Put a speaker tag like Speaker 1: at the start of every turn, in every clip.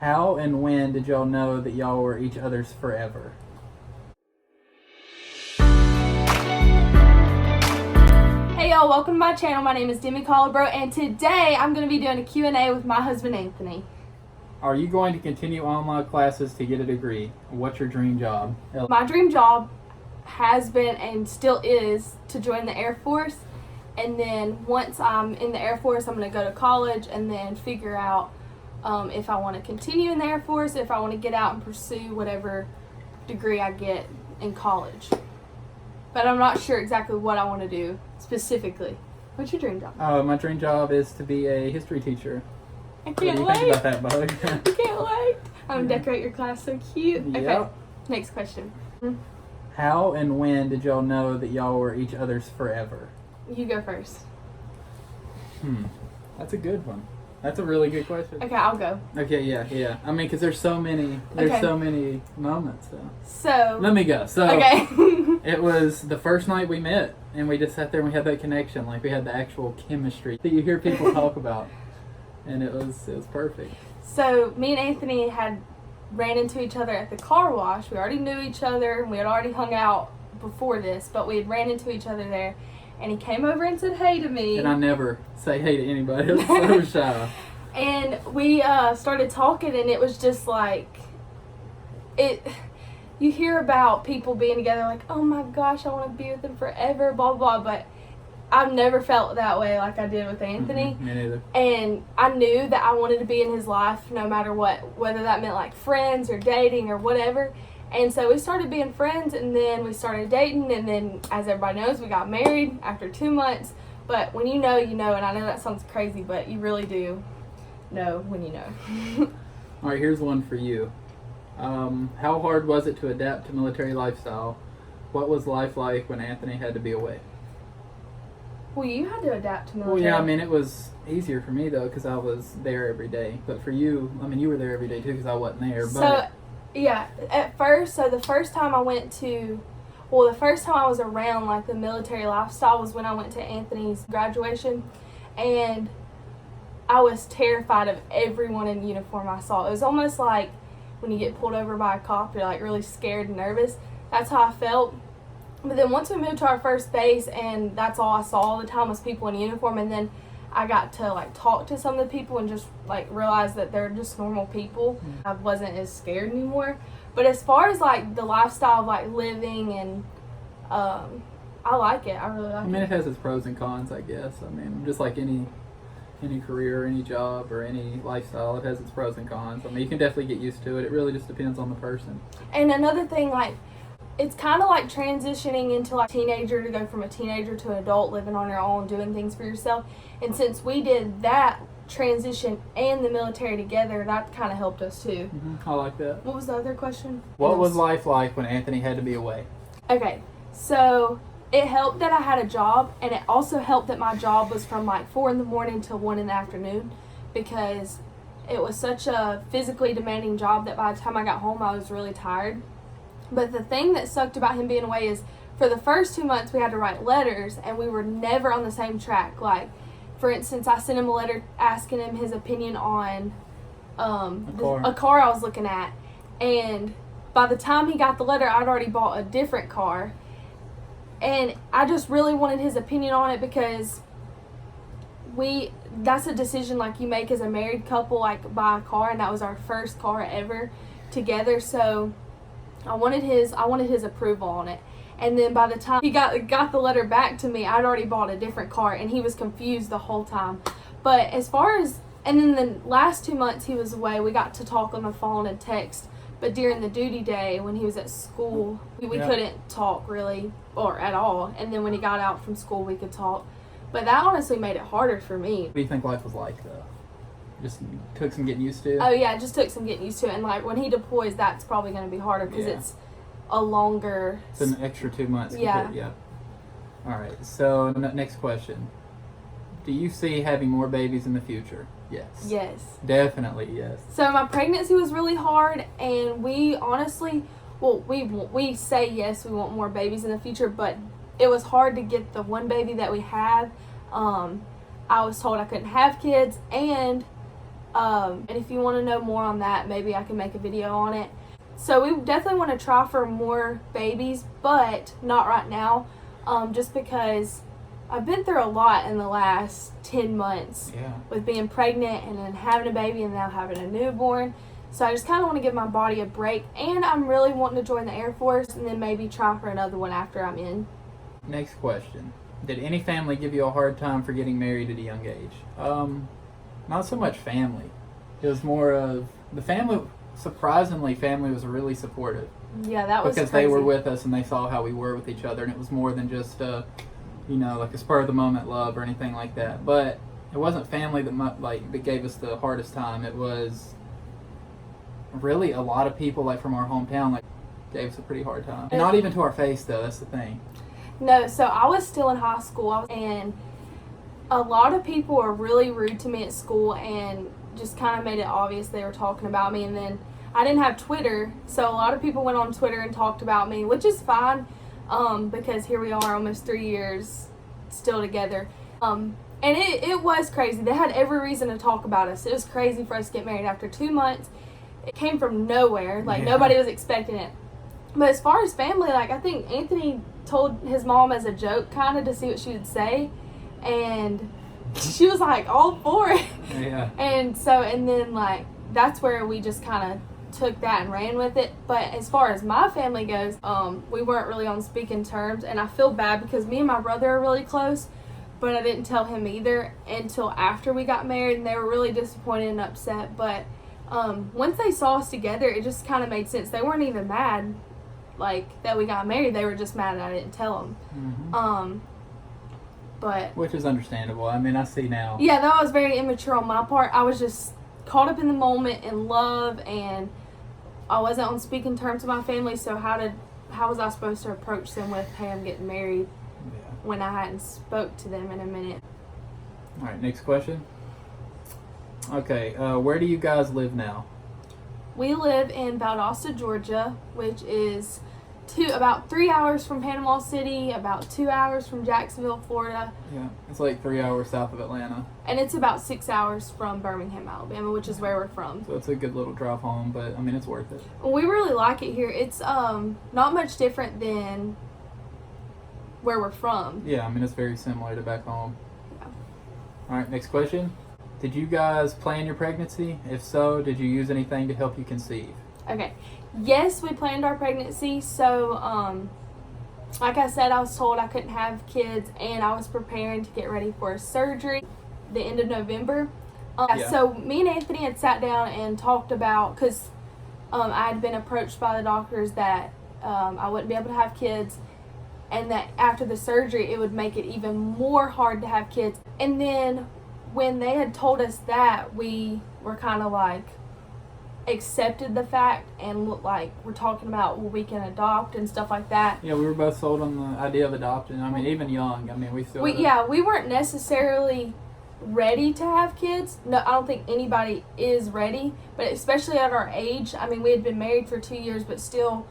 Speaker 1: How and when did y'all know that y'all were each other's forever?
Speaker 2: Hey y'all, welcome to my channel. My name is Demi Colibro, and today I'm going to be doing a Q&A with my husband Anthony.
Speaker 1: Are you going to continue online classes to get a degree? What's your dream job?
Speaker 2: My dream job has been and still is to join the Air Force, and then once I'm in the Air Force I'm going to go to college and then figure out if I want to continue in the Air Force, if I want to get out and pursue whatever degree I get in college. But I'm not sure exactly what I want to do specifically. What's your dream job?
Speaker 1: My dream job is to be a history teacher.
Speaker 2: I
Speaker 1: What do
Speaker 2: can't
Speaker 1: you
Speaker 2: wait.
Speaker 1: think about that, Bug?
Speaker 2: I can't wait. I'm gonna decorate your class so cute. Okay.
Speaker 1: Yep.
Speaker 2: Next question.
Speaker 1: How and when did y'all know that y'all were each other's forever?
Speaker 2: You go first.
Speaker 1: That's a good one. That's a really good question.
Speaker 2: Okay, I'll go.
Speaker 1: Okay, yeah. I mean, because there's so many moments.
Speaker 2: So.
Speaker 1: Let me go. So
Speaker 2: Okay.
Speaker 1: it was the first night we met, and we just sat there and we had that connection, like we had the actual chemistry that you hear people talk about, and it was perfect.
Speaker 2: So me and Anthony had ran into each other at the car wash. We already knew each other, and we had already hung out before this, but we had ran into each other there. And he came over and said hey to me.
Speaker 1: And I never say hey to anybody. I was so shy.
Speaker 2: And we started talking, and it was just like, you hear about people being together like, oh my gosh, I want to be with them forever, blah, blah, but I've never felt that way like I did with Anthony.
Speaker 1: Me neither.
Speaker 2: And I knew that I wanted to be in his life no matter what, whether that meant like friends or dating or whatever. And so we started being friends, and then we started dating, and then, as everybody knows, we got married after 2 months. But when you know, you know, and I know that sounds crazy, but you really do know when you know.
Speaker 1: All right, here's one for you. How hard was it to adapt to military lifestyle? What was life like when Anthony had to be away?
Speaker 2: Well, you had to adapt to military.
Speaker 1: Well, yeah, I mean, it was easier for me, though, because I was there every day. But for you, I mean, you were there every day, too, because I wasn't there.
Speaker 2: So, yeah, at first, so the first time I was around, like, the military lifestyle was when I went to Anthony's graduation, and I was terrified of everyone in uniform I saw. It was almost like when you get pulled over by a cop, you're, like, really scared and nervous. That's how I felt. But then once we moved to our first base, and that's all I saw all the time was people in uniform, and then I got to like talk to some of the people and just like realize that they're just normal people. I wasn't as scared anymore. But as far as like the lifestyle of like living and I like it. I really like it.
Speaker 1: I mean, it has its pros and cons, I guess. I mean, just like any career, any job, or any lifestyle, it has its pros and cons. I mean, you can definitely get used to it. It really just depends on the person.
Speaker 2: And another thing, like, it's kind of like transitioning into like teenager, to go from a teenager to an adult, living on your own, doing things for yourself. And since we did that transition and the military together, that kind of helped us too.
Speaker 1: I like that.
Speaker 2: What was the other question?
Speaker 1: What was life like when Anthony had to be away?
Speaker 2: Okay, so it helped that I had a job, and it also helped that my job was from like 4 in the morning till 1 in the afternoon, because it was such a physically demanding job that by the time I got home I was really tired. But the thing that sucked about him being away is for the first 2 months we had to write letters, and we were never on the same track. Like, for instance, I sent him a letter asking him his opinion on a car I was looking at, and by the time he got the letter I'd already bought a different car, and I just really wanted his opinion on it because that's a decision like you make as a married couple, like buy a car, and that was our first car ever together, so I wanted his approval on it. And then by the time he got the letter back to me, I'd already bought a different car, and he was confused the whole time. But and then the last 2 months he was away, we got to talk on the phone and text. But during the duty day, when he was at school, we couldn't talk really, or at all. And then when he got out from school, we could talk. But that honestly made it harder for me.
Speaker 1: What do you think life was like, though? Just took some getting used to?
Speaker 2: Oh, yeah, it just took some getting used to it. And, like, when he deploys, that's probably going to be harder because it's a longer...
Speaker 1: It's an extra 2 months.
Speaker 2: Yeah.
Speaker 1: All right, so next question. Do you see having more babies in the future? Yes.
Speaker 2: Yes.
Speaker 1: Definitely, yes.
Speaker 2: So my pregnancy was really hard, and we honestly... Well, we say yes, we want more babies in the future, but it was hard to get the one baby that we had. I was told I couldn't have kids, and And if you want to know more on that, maybe I can make a video on it. So we definitely want to try for more babies, but not right now, just because I've been through a lot in the last 10 months
Speaker 1: Yeah.
Speaker 2: with being pregnant and then having a baby and now having a newborn. So I just kind of want to give my body a break, and I'm really wanting to join the Air Force and then maybe try for another one after I'm in.
Speaker 1: Next question. Did any family give you a hard time for getting married at a young age? Not so much family. It was more of the family. Surprisingly, family was really supportive
Speaker 2: Yeah, that was
Speaker 1: because
Speaker 2: crazy.
Speaker 1: they were with us and they saw how we were with each other, and it was more than just like a spur of the moment love or anything like that. But it wasn't family that gave us the hardest time. It was really a lot of people from our hometown gave us a pretty hard time. And not even to our face though. That's the thing.
Speaker 2: No, so I was still in high school, and a lot of people were really rude to me at school and just kind of made it obvious they were talking about me. And then I didn't have Twitter, so a lot of people went on Twitter and talked about me, which is fine, because here we are almost 3 years still together. And it was crazy. They had every reason to talk about us. It was crazy for us to get married after 2 months. It came from nowhere.
Speaker 1: Yeah.
Speaker 2: Nobody was expecting it. But as far as family, I think Anthony told his mom as a joke kind of to see what she would say. And she was all for it.
Speaker 1: Yeah.
Speaker 2: And then that's where we just kind of took that and ran with it. But as far as my family goes, we weren't really on speaking terms, and I feel bad because me and my brother are really close, but I didn't tell him either until after we got married, and they were really disappointed and upset. But once they saw us together, it just kind of made sense. They weren't even mad that we got married. They were just mad that I didn't tell them.
Speaker 1: Mm-hmm.
Speaker 2: But
Speaker 1: which is understandable. I mean, I see now.
Speaker 2: yeah, that was very immature on my part. I was just caught up in the moment in love, and I wasn't on speaking terms with my family. So how was I supposed to approach them with, hey, I'm getting married,
Speaker 1: Yeah.
Speaker 2: when I hadn't spoke to them in a minute?
Speaker 1: All right, next question. Okay, where do you guys live now?
Speaker 2: We live in Valdosta, Georgia, which is about 3 hours from Panama City, about 2 hours from Jacksonville, Florida,
Speaker 1: Yeah, it's 3 hours south of Atlanta,
Speaker 2: and it's about 6 hours from Birmingham, Alabama, which is where we're from.
Speaker 1: so it's a good little drive home. But I mean, it's worth it.
Speaker 2: We really like it here. It's not much different than where we're from.
Speaker 1: Yeah, I mean, it's very similar to back home.
Speaker 2: Yeah.
Speaker 1: All right, next question. Did you guys plan your pregnancy? If so, did you use anything to help you conceive?
Speaker 2: Okay. Yes, we planned our pregnancy. So, like I said, I was told I couldn't have kids, and I was preparing to get ready for surgery the end of November.
Speaker 1: Yeah.
Speaker 2: So me and Anthony had sat down and talked about, because I had been approached by the doctors that I wouldn't be able to have kids, and that after the surgery it would make it even more hard to have kids. And then when they had told us that, we were kind of accepted the fact and we're talking about, well, we can adopt and stuff like that.
Speaker 1: Yeah, we were both sold on the idea of adopting. I mean, even young. I mean, we still.
Speaker 2: We weren't necessarily ready to have kids. No, I don't think anybody is ready, but especially at our age. I mean, we had been married for 2 years, but still,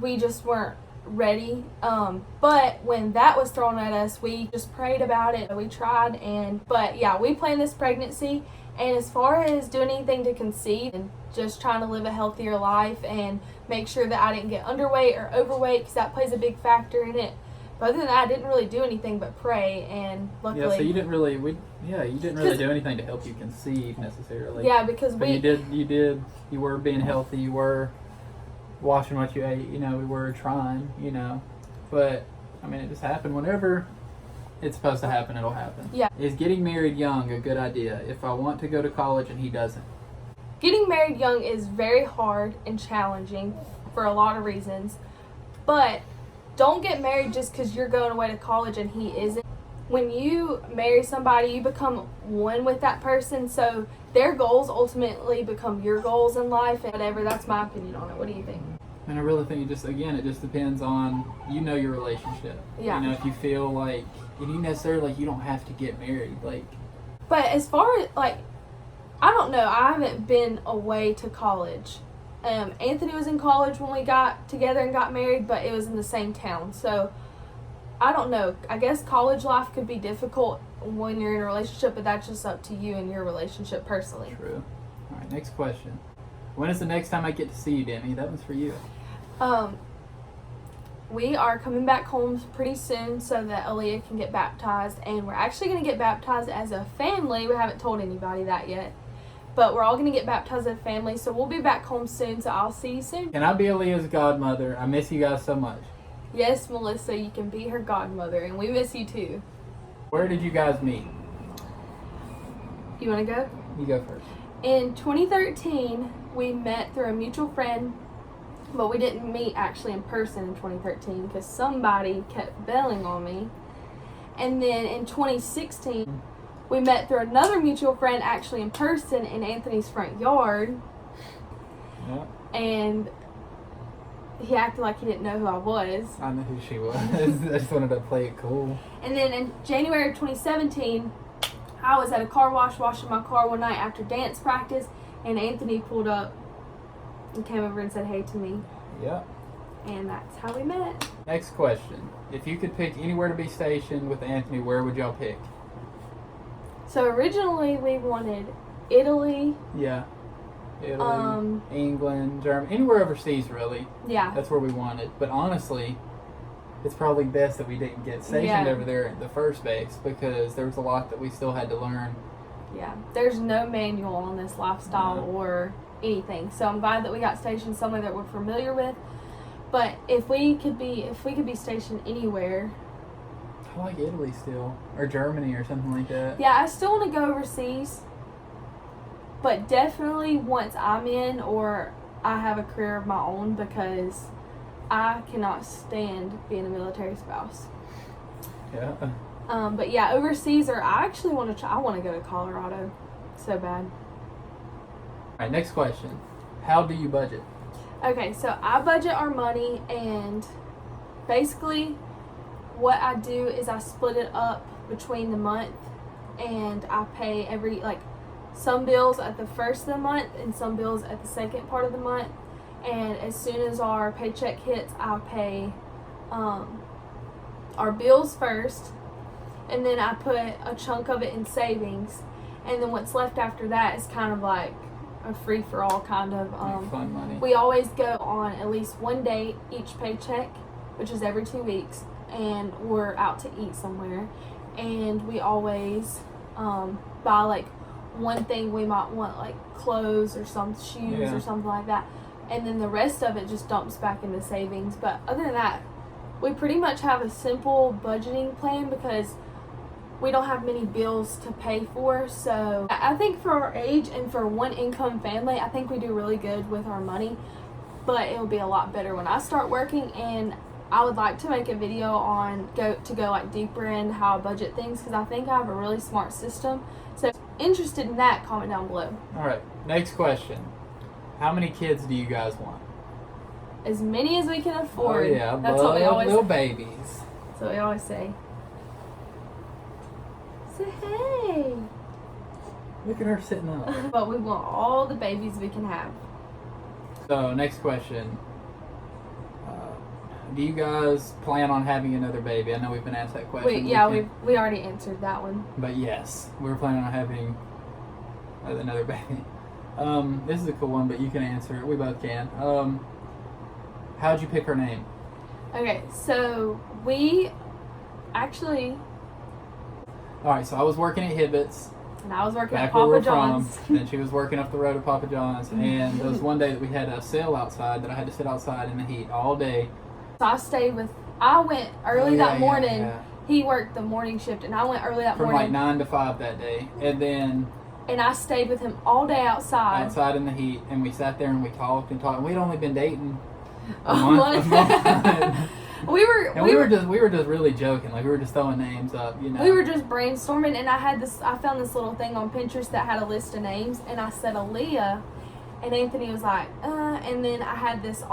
Speaker 2: we just weren't ready. But when that was thrown at us, we just prayed about it. We tried, but yeah, we planned this pregnancy. And as far as doing anything to conceive and just trying to live a healthier life and make sure that I didn't get underweight or overweight, because that plays a big factor in it. But other than that, I didn't really do anything but pray, and luckily.
Speaker 1: Yeah, so you didn't really do anything to help you conceive necessarily.
Speaker 2: Yeah, because
Speaker 1: But you were being healthy, you were watching what you ate, we were trying, but I mean, it just happened. Whenever it's supposed to happen, it'll happen.
Speaker 2: Yeah.
Speaker 1: Is getting married young a good idea if I want to go to college and he doesn't?
Speaker 2: Getting married young is very hard and challenging for a lot of reasons, but don't get married just because you're going away to college and he isn't. When you marry somebody, you become one with that person, so their goals ultimately become your goals in life and whatever. That's my opinion on it. What do you think?
Speaker 1: And I really think it just depends on, your relationship.
Speaker 2: Yeah.
Speaker 1: If you feel like, and you necessarily, you don't have to get married.
Speaker 2: But as far as, I don't know. I haven't been away to college. Anthony was in college when we got together and got married, but it was in the same town. So, I don't know. I guess college life could be difficult when you're in a relationship, but that's just up to you and your relationship personally.
Speaker 1: True. All right, next question. When is the next time I get to see you, Demi? That one's for you.
Speaker 2: We are coming back home pretty soon so that Aaliyah can get baptized, and we're actually going to get baptized as a family. We haven't told anybody that yet, but we're all going to get baptized as a family, so we'll be back home soon, so I'll see you soon.
Speaker 1: Can I be Aaliyah's godmother? I miss you guys so much.
Speaker 2: Yes, Melissa, you can be her godmother, and we miss you too.
Speaker 1: Where did you guys meet?
Speaker 2: You want to go?
Speaker 1: You go first.
Speaker 2: In 2013, we met through a mutual friend, but we didn't meet actually in person in 2013 because somebody kept bailing on me. And then in 2016, we met through another mutual friend actually in person in Anthony's front yard.
Speaker 1: Yeah.
Speaker 2: And he acted like he didn't know who I was.
Speaker 1: I know who she was. I just wanted to play it cool.
Speaker 2: And then in January of 2017, I was at a car wash washing my car one night after dance practice, and Anthony pulled up and came over and said hey to me.
Speaker 1: Yeah.
Speaker 2: And that's how we met.
Speaker 1: Next question. If you could pick anywhere to be stationed with Anthony, where would y'all pick?
Speaker 2: So originally we wanted Italy.
Speaker 1: Yeah. Italy, England, Germany, anywhere overseas really.
Speaker 2: Yeah.
Speaker 1: That's where we wanted. But honestly, it's probably best that we didn't get stationed over there at the first base because there was a lot that we still had to learn.
Speaker 2: Yeah. There's no manual on this lifestyle or anything. So I'm glad that we got stationed somewhere that we're familiar with. But if we could be stationed anywhere.
Speaker 1: I like Italy still. Or Germany or something like that.
Speaker 2: Yeah, I still want to go overseas. But definitely once I'm in or I have a career of my own, because I cannot stand being a military spouse.
Speaker 1: Yeah.
Speaker 2: But yeah, overseas, or I actually want to I want to go to Colorado so bad.
Speaker 1: Alright, next question. How do you budget?
Speaker 2: Okay, so I budget our money, and basically what I do is I split it up between the month, and I pay some bills at the first of the month and some bills at the second part of the month. And as soon as our paycheck hits, I'll pay our bills first, and then I put a chunk of it in savings, and then what's left after that is kind of like a free-for-all kind of.
Speaker 1: Fun money.
Speaker 2: We always go on at least one date each paycheck, which is every 2 weeks, and we're out to eat somewhere, and we always buy like one thing we might want, like clothes or some shoes or something like that, and then the rest of it just dumps back into savings. But other than that, we pretty much have a simple budgeting plan because we don't have many bills to pay for. So I think for our age and for one income family, I think we do really good with our money, but it'll be a lot better when I start working. And I would like to make a video on go like deeper in how I budget things, because I think I have a really smart system. So if you're interested in that, comment down below.
Speaker 1: Alright, next question. How many kids do you guys want?
Speaker 2: As many as we can afford.
Speaker 1: Oh yeah,
Speaker 2: That's what we always
Speaker 1: little babies.
Speaker 2: That's what we always say. Say hey.
Speaker 1: Look at her sitting up.
Speaker 2: But we want all the babies we can have.
Speaker 1: So, next question. Do you guys plan on having another baby? I know we've been asked that question.
Speaker 2: We already answered that one.
Speaker 1: But yes, we're planning on having another baby. This is a cool one, but you can answer it. We both can. How'd you pick her name?
Speaker 2: Okay, so we actually...
Speaker 1: Alright, so I was working at Hibbett's.
Speaker 2: And I was working
Speaker 1: back
Speaker 2: at
Speaker 1: where
Speaker 2: Papa
Speaker 1: we're
Speaker 2: John's.
Speaker 1: From, and she was working up the road at Papa John's. And there was one day that we had a sale outside that I had to sit outside in the heat all day.
Speaker 2: So I went early that morning.
Speaker 1: Yeah.
Speaker 2: He worked the morning shift, and I went early that
Speaker 1: From
Speaker 2: morning.
Speaker 1: like 9 to 5 that day. And then...
Speaker 2: And I stayed with him all day outside.
Speaker 1: Outside in the heat. And we sat there and we talked and talked. And we'd only been dating a
Speaker 2: A
Speaker 1: month.
Speaker 2: month. we were
Speaker 1: just really joking. Like, we were just throwing names up, you know.
Speaker 2: We were just brainstorming, and I found this little thing on Pinterest that had a list of names, and I said Aaliyah, and Anthony was like, and then I had this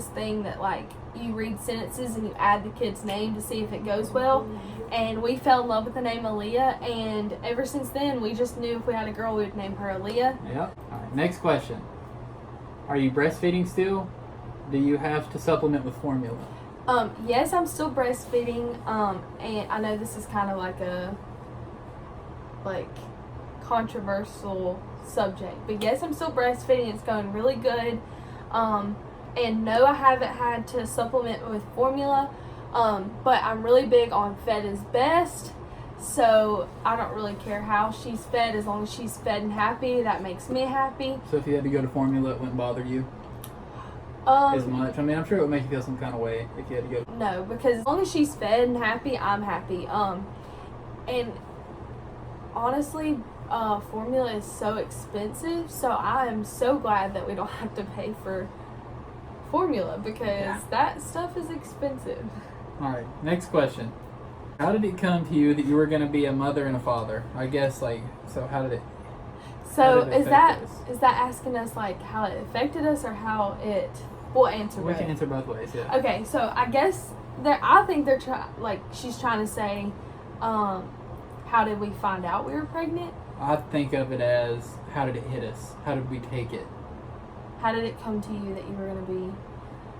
Speaker 2: thing that, like, you read sentences and you add the kid's name to see if it goes well, and we fell in love with the name Aaliyah, and ever since then, we just knew if we had a girl, we would name her Aaliyah.
Speaker 1: Yep. All right, next question. Are you breastfeeding still? Do you have to supplement with formula?
Speaker 2: Yes, I'm still breastfeeding, and I know this is kind of like a like controversial subject. But yes, I'm still breastfeeding. It's going really good. And no, I haven't had to supplement with formula. But I'm really big on fed is best. So I don't really care how she's fed, as long as she's fed and happy. That makes me happy.
Speaker 1: So if you had to go to formula, it wouldn't bother you as much? I mean, I'm sure it would make you feel some kind of way if you had to go.
Speaker 2: No, because as long as she's fed and happy, I'm happy. And honestly, formula is so expensive, so I am so glad that we don't have to pay for formula, because that stuff is expensive.
Speaker 1: All right, next question. How did it come to you that you were going to be a mother and a father? I guess, like, so how did it?
Speaker 2: So
Speaker 1: how did it
Speaker 2: is that
Speaker 1: affect us?
Speaker 2: asking us like how it affected us, or how it? We'll answer
Speaker 1: We
Speaker 2: both.
Speaker 1: can answer both ways. Yeah.
Speaker 2: Okay, so I guess I think they're she's trying to say, how did we find out we were pregnant?
Speaker 1: I think of it as, how did it hit us? How did we take it?
Speaker 2: How did it come to you that you were going to be?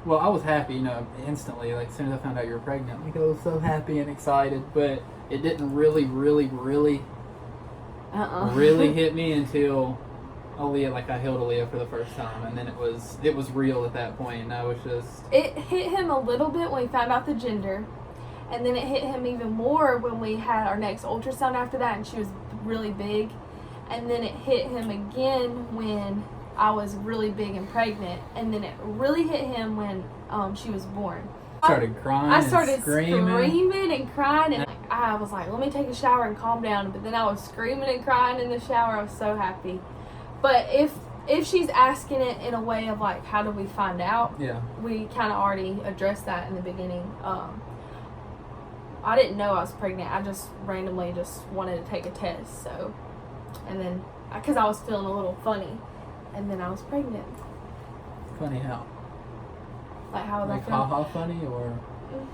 Speaker 1: Well, I was happy, instantly. Like, as soon as I found out you were pregnant, like, I was so happy and excited. But it didn't really hit me until Aaliyah, like, I held Aaliyah for the first time, and then it was real at that point. And I was just.
Speaker 2: It hit him a little bit when we found out the gender, and then it hit him even more when we had our next ultrasound after that, and she was really big, and then it hit him again when I was really big and pregnant, and then it really hit him when she was born.
Speaker 1: Started crying.
Speaker 2: I started
Speaker 1: and screaming
Speaker 2: and crying, and I was like, let me take a shower and calm down. But then I was screaming and crying in the shower. I was so happy. But if she's asking it in a way of like, how do we find out?
Speaker 1: Yeah.
Speaker 2: We kind of already addressed that in the beginning. I didn't know I was pregnant. I just randomly just wanted to take a test. So, and then because I was feeling a little funny, and then I was pregnant.
Speaker 1: Funny how?
Speaker 2: Like how was
Speaker 1: Like
Speaker 2: I feeling?
Speaker 1: ha funny or?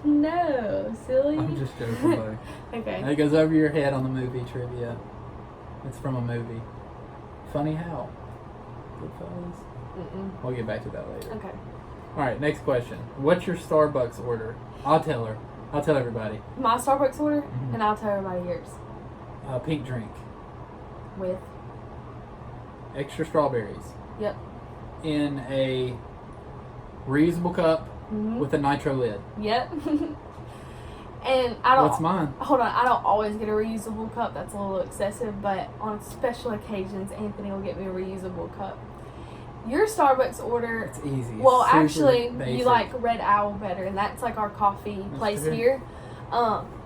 Speaker 2: No, silly.
Speaker 1: I'm just joking, buddy.
Speaker 2: Okay.
Speaker 1: It goes over your head on the movie trivia. It's from a movie. Funny how? Goodfellas? We'll get back to that later.
Speaker 2: Okay.
Speaker 1: Alright, next question. What's your Starbucks order? I'll tell her. I'll tell everybody.
Speaker 2: My Starbucks order,
Speaker 1: Mhm.
Speaker 2: and I'll tell everybody yours.
Speaker 1: Pink drink.
Speaker 2: With.
Speaker 1: Extra strawberries.
Speaker 2: Yep.
Speaker 1: In a reusable cup
Speaker 2: Mhm.
Speaker 1: with a nitro lid.
Speaker 2: Yep. And I don't.
Speaker 1: What's mine?
Speaker 2: Hold on, I don't always get a reusable cup. That's a little excessive, but on special occasions, Anthony will get me a reusable cup. Your Starbucks order.
Speaker 1: It's easy.
Speaker 2: Well,
Speaker 1: Super
Speaker 2: actually,
Speaker 1: basic.
Speaker 2: you like Red Owl better, and that's like our coffee
Speaker 1: That's
Speaker 2: place
Speaker 1: true.
Speaker 2: here.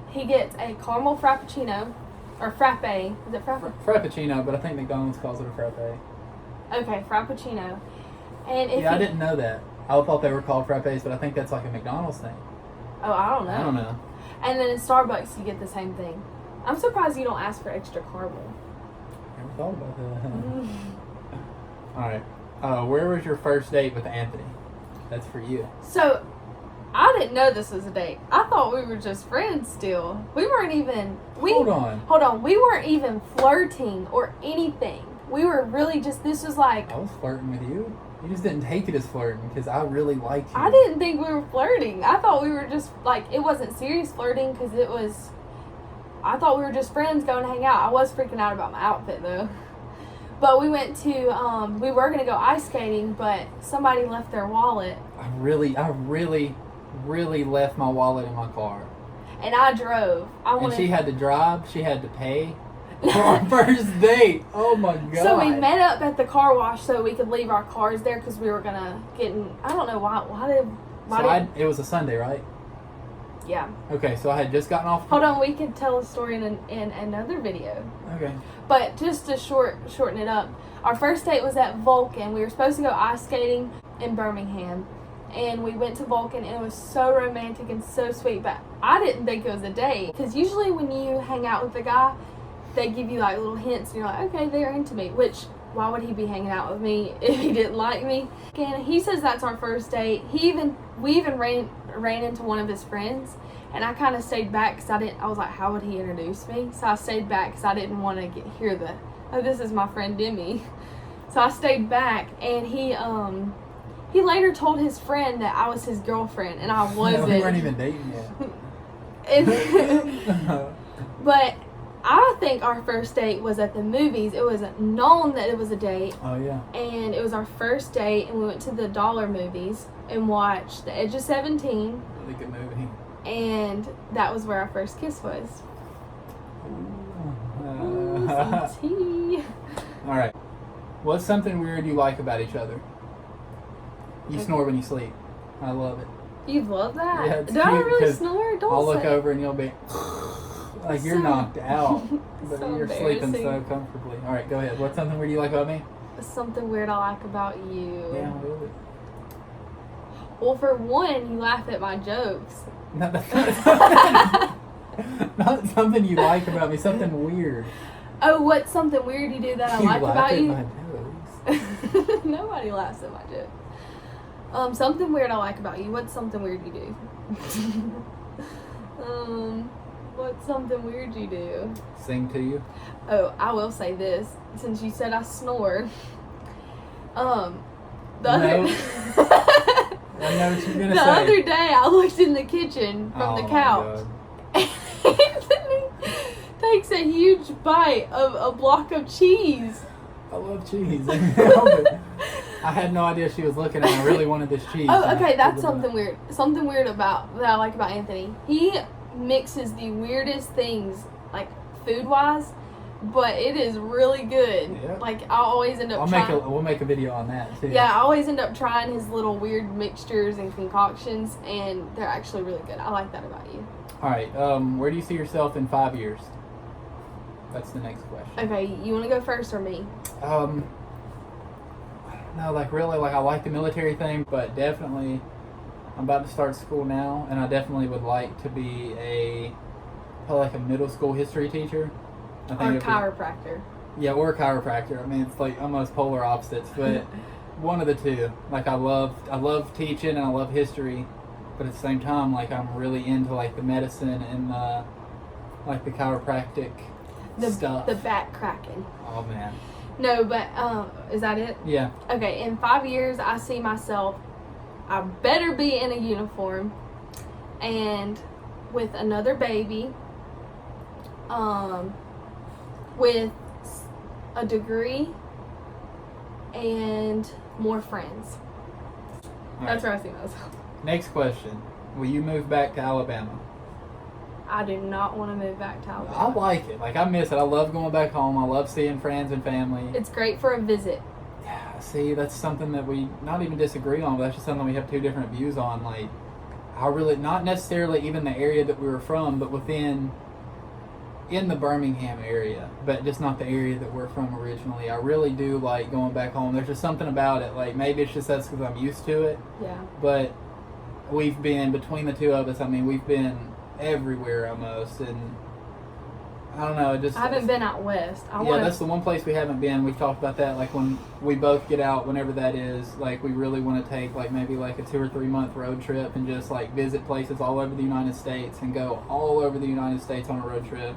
Speaker 2: He gets a caramel frappuccino, or frappe. Is it frappe?
Speaker 1: Frappuccino, but I think McDonald's calls it a frappe.
Speaker 2: Okay, frappuccino. And if
Speaker 1: Yeah, I
Speaker 2: he-
Speaker 1: didn't know that. I thought they were called frappes, but I think that's like a McDonald's thing.
Speaker 2: Oh, I don't know.
Speaker 1: I don't know.
Speaker 2: And then in Starbucks, you get the same thing. I'm surprised you don't ask for extra caramel.
Speaker 1: Never thought about that.
Speaker 2: Mm.
Speaker 1: Alright. Where was your first date with Anthony? That's for you.
Speaker 2: So, I didn't know this was a date. I thought we were just friends still. We weren't even.
Speaker 1: Hold on.
Speaker 2: Hold on. We weren't even flirting or anything. We were really just. This was like.
Speaker 1: I was flirting with you. You just didn't take it as flirting because I really liked you.
Speaker 2: I didn't think we were flirting. I thought we were just like. It wasn't serious flirting because it was. I thought we were just friends going to hang out. I was freaking out about my outfit though. But we went to. We were going to go ice skating, but somebody left their wallet.
Speaker 1: I really left my wallet in my car.
Speaker 2: And I drove.
Speaker 1: And she had to drive. She had to pay for our first date. Oh my god.
Speaker 2: So we met up at the car wash so we could leave our cars there because we were gonna get in. I don't know why.
Speaker 1: It was a Sunday, right?
Speaker 2: Yeah.
Speaker 1: Okay, so I had just gotten off.
Speaker 2: Hold on, we could tell a story in another video.
Speaker 1: Okay.
Speaker 2: But just to shorten it up, our first date was at Vulcan. We were supposed to go ice skating in Birmingham, and we went to Vulcan, and it was so romantic and so sweet. But I didn't think it was a date because usually when you hang out with a guy, they give you like little hints, and you're like, okay, they're into me. Which, why would he be hanging out with me if he didn't like me? And he says that's our first date. We even ran into one of his friends, and I kind of stayed back because I was like, how would he introduce me? So I stayed back because I didn't want to hear oh, this is my friend Demi. So I stayed back, and he later told his friend that I was his girlfriend, and I wasn't.
Speaker 1: No, we weren't even dating yet.
Speaker 2: And- but I think our first date was at the movies. It was known that it was a date,
Speaker 1: Oh yeah.
Speaker 2: and it was our first date, and we went to the Dollar movies and watched The Edge of 17,
Speaker 1: Really good movie.
Speaker 2: and that was where our first kiss was. Ooh,
Speaker 1: Uh,
Speaker 2: some tea.
Speaker 1: all right. What's something weird you like about each other? You
Speaker 2: Okay.
Speaker 1: snore when you sleep. I love it.
Speaker 2: You love that?
Speaker 1: Yeah, it's
Speaker 2: Do I
Speaker 1: cute
Speaker 2: really
Speaker 1: 'cause
Speaker 2: snore? Don't
Speaker 1: I'll look
Speaker 2: say.
Speaker 1: over and you'll be like you're
Speaker 2: So-
Speaker 1: knocked out, but
Speaker 2: so
Speaker 1: you're sleeping so
Speaker 2: embarrassing.
Speaker 1: comfortably. All right, go ahead. What's something weird you like about me?
Speaker 2: Something weird I like about you.
Speaker 1: Yeah, what is it?
Speaker 2: Well, for one, you laugh at my jokes.
Speaker 1: Not, not something you like about me. Something weird.
Speaker 2: Oh, what's something weird you do that I
Speaker 1: You
Speaker 2: like
Speaker 1: laugh
Speaker 2: about
Speaker 1: at
Speaker 2: you?
Speaker 1: my jokes.
Speaker 2: Nobody laughs at my jokes. Something weird I like about you. What's something weird you do? What's something weird you do?
Speaker 1: Sing to you.
Speaker 2: Oh, I will say this, since you said I snore. The
Speaker 1: No.
Speaker 2: other
Speaker 1: I know what you're gonna
Speaker 2: the
Speaker 1: say.
Speaker 2: other day I looked in the kitchen from
Speaker 1: Oh
Speaker 2: the
Speaker 1: my
Speaker 2: couch.
Speaker 1: God.
Speaker 2: Anthony takes a huge bite of a block of cheese.
Speaker 1: I love cheese. I had no idea she was looking at me. I really wanted this cheese.
Speaker 2: Oh,
Speaker 1: and I
Speaker 2: okay, that's
Speaker 1: figured it out.
Speaker 2: something weird. Something weird about that I like about Anthony. He mixes the weirdest things, like food wise, but it is really good.
Speaker 1: Yeah.
Speaker 2: Like I always end up trying.
Speaker 1: We'll make a video on that too.
Speaker 2: Yeah, I always end up trying his little weird mixtures and concoctions, and they're actually really good. I like that about you.
Speaker 1: All right. Where do you see yourself in 5 years? That's the next question.
Speaker 2: Okay, you want to go first or me?
Speaker 1: I don't know, like really, like I like the military thing, but definitely I'm about to start school now, and I definitely would like to be probably like a middle school history teacher. I
Speaker 2: Or
Speaker 1: it'd be-
Speaker 2: chiropractor.
Speaker 1: Yeah, or a chiropractor. I mean, it's like almost polar opposites, but one of the two. Like I love teaching and I love history, but at the same time, like I'm really into like the medicine and like the chiropractic stuff.
Speaker 2: The back cracking.
Speaker 1: Oh man.
Speaker 2: No, but is that it?
Speaker 1: Yeah.
Speaker 2: Okay, in 5 years, I see myself. I better be in a uniform, and with another baby, with a degree, and more friends.
Speaker 1: All
Speaker 2: That's
Speaker 1: right.
Speaker 2: where I see myself.
Speaker 1: Next question. Will you move back to Alabama?
Speaker 2: I do not want to move back to
Speaker 1: I
Speaker 2: Alabama.
Speaker 1: like it. Like I miss it. I love going back home. I love seeing friends and family.
Speaker 2: It's great for a visit.
Speaker 1: Yeah, see, that's something that we not even disagree on, but that's just something we have two different views on. Like, I really, not necessarily even the area that we were from, but in the Birmingham area, but just not the area that we're from originally. I really do like going back home. There's just something about it. Like, maybe it's just that's because I'm used to it,
Speaker 2: Yeah.
Speaker 1: but we've been, between the two of us, I mean, we've been everywhere almost, and I don't know, it just...
Speaker 2: I haven't been out west. I
Speaker 1: Yeah,
Speaker 2: want
Speaker 1: that's the one place we haven't been. We've talked about that. Like when we both get out, whenever that is, like we really want to take like maybe like a 2 or 3 month road trip and just like visit places all over the United States and go all over the United States on a road trip.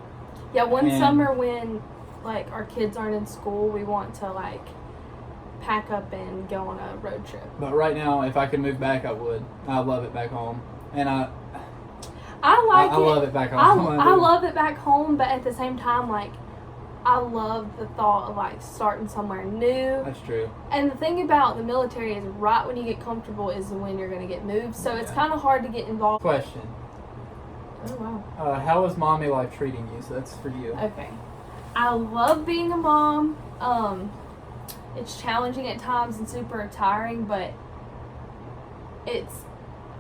Speaker 2: Yeah, one
Speaker 1: And-
Speaker 2: summer when like our kids aren't in school, we want to like pack up and go on a road trip.
Speaker 1: But right now, if I could move back, I would. I love it back home, and I
Speaker 2: I
Speaker 1: love it back
Speaker 2: I
Speaker 1: home.
Speaker 2: love it back home, but at the same time, like I love the thought of like starting somewhere new.
Speaker 1: That's true.
Speaker 2: And the thing about the military is right when you get comfortable is when you're going to get moved. So it's
Speaker 1: Yeah.
Speaker 2: kind of hard to get involved.
Speaker 1: Question:
Speaker 2: Oh wow.
Speaker 1: How is mommy life treating you? So that's for you.
Speaker 2: Okay. I love being a mom. It's challenging at times and super tiring, but it's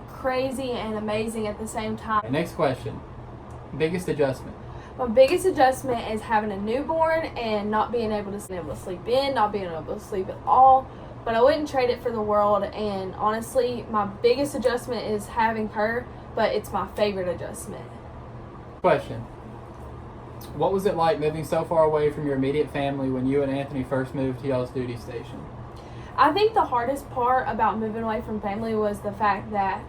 Speaker 2: crazy and amazing at the same time.
Speaker 1: Okay, next question: biggest adjustment.
Speaker 2: My biggest adjustment is having a newborn and not being able to sleep in, not being able to sleep at all. But I wouldn't trade it for the world. And honestly, my biggest adjustment is having her, but it's my favorite adjustment.
Speaker 1: Question: what was it like moving so far away from your immediate family when you and Anthony first moved to y'all's duty station?
Speaker 2: I think the hardest part about moving away from family was the fact that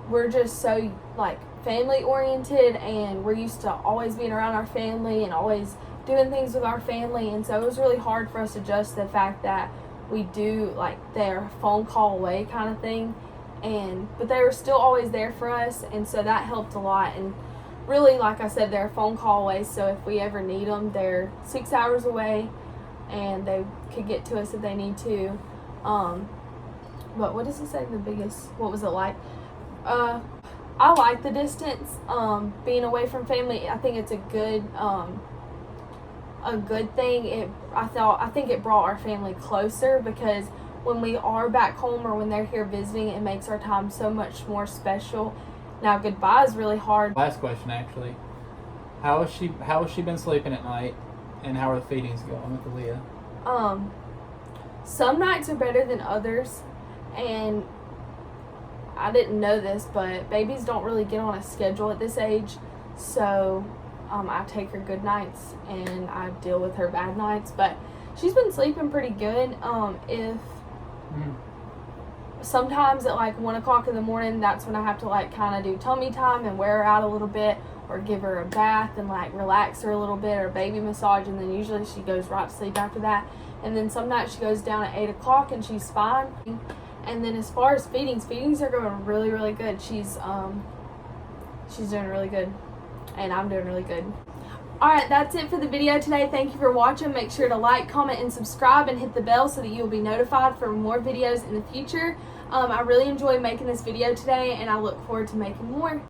Speaker 2: we're just so like family oriented, and we're used to always being around our family and always doing things with our family, and so it was really hard for us to adjust the fact that we do like they're a phone call away kind of thing, but they were still always there for us, and so that helped a lot. And really, like I said, they're a phone call away, so if we ever need them, they're 6 hours away, and they could get to us if they need to. But what does it say the biggest, what was it like? I like the distance, being away from family. I think it's a good thing. I think it brought our family closer, because when we are back home or when they're here visiting, it makes our time so much more special. Now, goodbye is really hard.
Speaker 1: Last question, actually. How has she been sleeping at night, and how are the feedings going with Aaliyah?
Speaker 2: Some nights are better than others, and I didn't know this, but babies don't really get on a schedule at this age, so I take her good nights and I deal with her bad nights, but she's been sleeping pretty good. If sometimes at like 1 o'clock in the morning, that's when I have to like kind of do tummy time and wear her out a little bit, or give her a bath and like relax her a little bit, or baby massage, and then usually she goes right to sleep after that. And then some nights she goes down at 8 o'clock and she's fine. And then as far as feedings are going really, really good. She's doing really good, and I'm doing really good. Alright, that's it for the video today. Thank you for watching. Make sure to like, comment, and subscribe, and hit the bell so that you'll be notified for more videos in the future. I really enjoyed making this video today, and I look forward to making more.